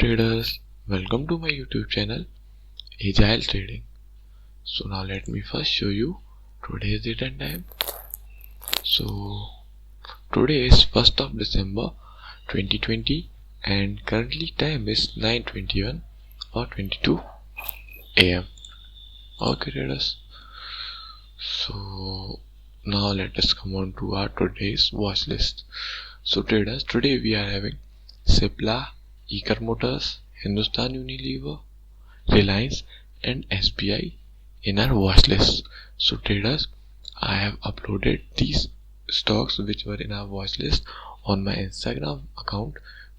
traders, welcome to my YouTube channel Agile Trading. So now let me first show you today's date and time. So today is 1st of December 2020 and currently time is 9:21 or 22 AM. Okay traders, so now let us come on to our today's watch list. So traders, today we are having Cipla, Eicher Motors, Hindustan Unilever, Reliance and SBI in our watch list. So traders, I have uploaded these stocks which were in our watch list on my Instagram account.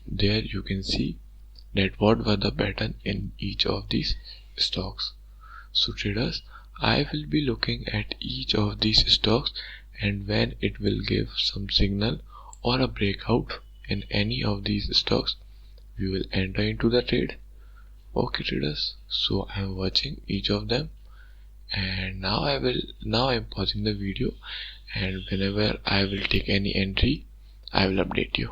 There you can see that what were the pattern in each of these stocks. So traders, I will be looking at each of these stocks, and when it will give some signal or a breakout in any of these stocks, we will enter into the trade. Okay traders, so I am watching each of them, and now I am pausing the video, and whenever I will take any entry, I will update you.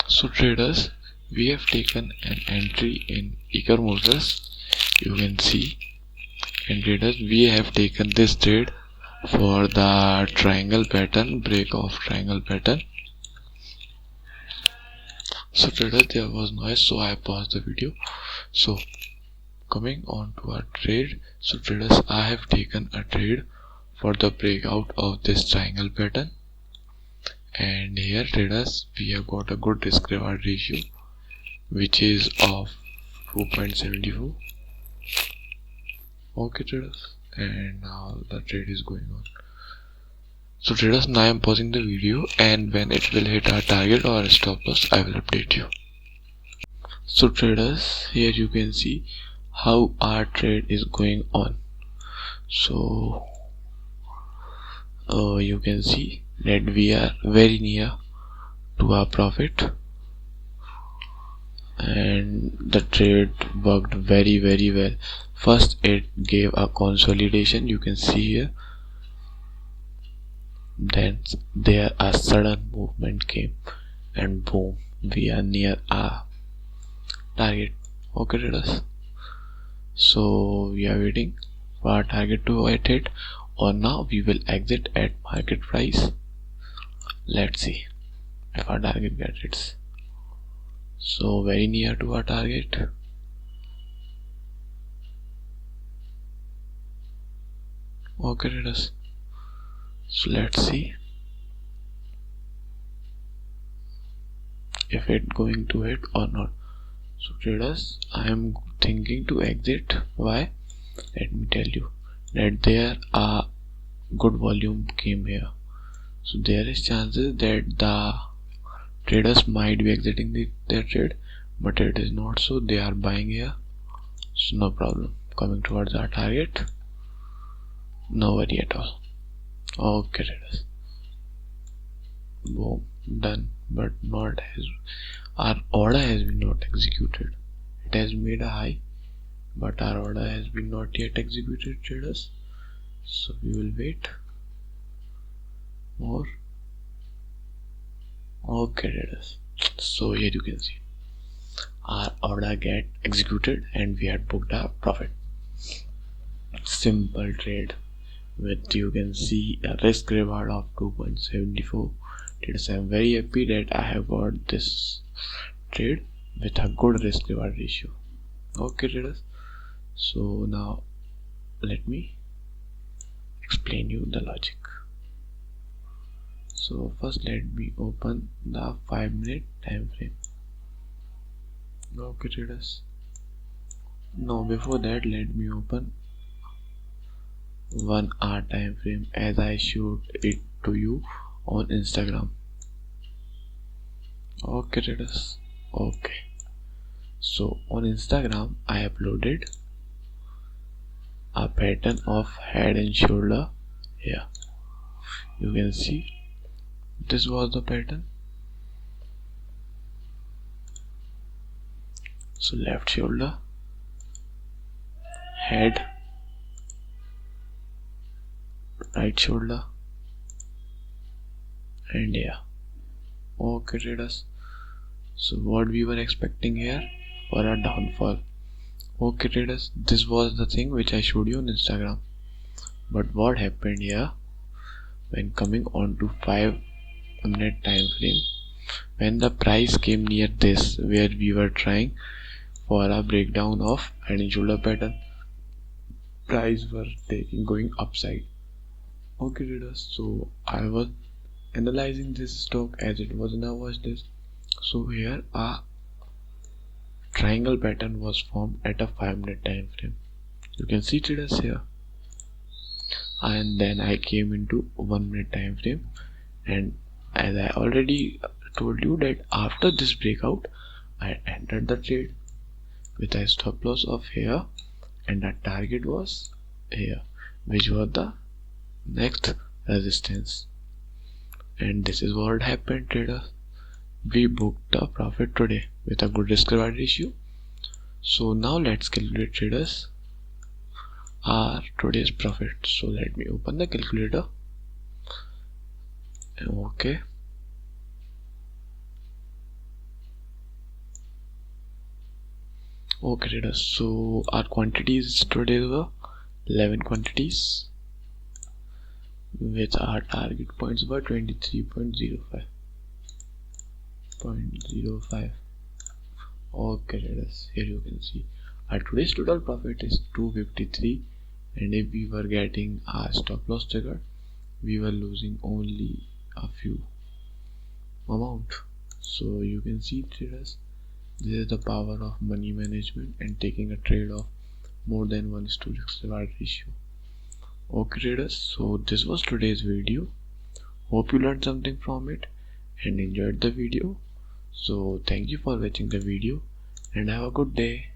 So traders, we have taken an entry in Eicher Motors, you can see, and traders, we have taken this trade for the triangle pattern, break of triangle pattern. So traders, there was noise, so I paused the video. So coming on to our trade, so traders, I have taken a trade for the breakout of this triangle pattern, and here traders, we have got a good risk reward ratio which is of 2.74. okay traders, and now the trade is going on. So traders, now I am pausing the video, and when it will hit our target or a stop loss, I will update you. So traders, here you can see how our trade is going on. So you can see that we are very near to our profit, and the trade worked very well. First it gave a consolidation, you can see here, then there a sudden movement came and boom, we are near our target. Okay traders, so we are waiting for our target to get hit, or now we will exit at market price. Let's see if our target gets hit. So very near to our target. Okay traders, so let's see if it going to hit or not. So traders, I am thinking to exit. Why? Let me tell you that there are good volume came here, so there is chances that the traders might be exiting their trade, but it is not so. They are buying here, so no problem. Coming towards our target, no worry at all. Okay traders, boom, done, but not as our order has been not executed. It has made a high, but our order has been not yet executed traders, so we will wait more. Okay traders, so here you can see our order get executed and we had booked a profit. Simple trade with, you can see, a risk reward of 2.74. traders, I am very happy that I have got this trade with a good risk reward ratio. Okay traders, so now let me explain you the logic. So first let me open the 5-minute time frame. Okay traders, now before that let me open 1 hour time frame as I showed it to you on Instagram. Okay traders, okay, so on Instagram I uploaded a pattern of head and shoulder. Here you can see this was the pattern. So left shoulder, head, right shoulder, and yeah, Okay traders, so what we were expecting here for a downfall. Okay traders, this was the thing which I showed you on Instagram. But what happened here, when coming on to 5-minute time frame, when the price came near this where we were trying for a breakdown of head and shoulder pattern, price were going upside. Okay traders, so I was analyzing this stock as it was in a watch list. So here a triangle pattern was formed at a 5-minute time frame. You can see traders here, and then I came into 1-minute time frame, and as I already told you that after this breakout I entered the trade with a stop loss of here, and the target was here, which was the next resistance. And this is what happened traders, we booked a profit today with a good risk reward ratio. So now let's calculate traders our today's profit. So let me open the calculator. Okay, traders, so our quantities today were 11 quantities, with our target points were 23.05. Okay traders, here you can see our today's total profit is 253, and if we were getting our stop loss trigger, we were losing only a few amount. So you can see traders, this is the power of money management and taking a trade of more than 1:1 risk reward ratio. Okay traders, so this was today's video. Hope you learned something from it and enjoyed the video. So thank you for watching the video and have a good day.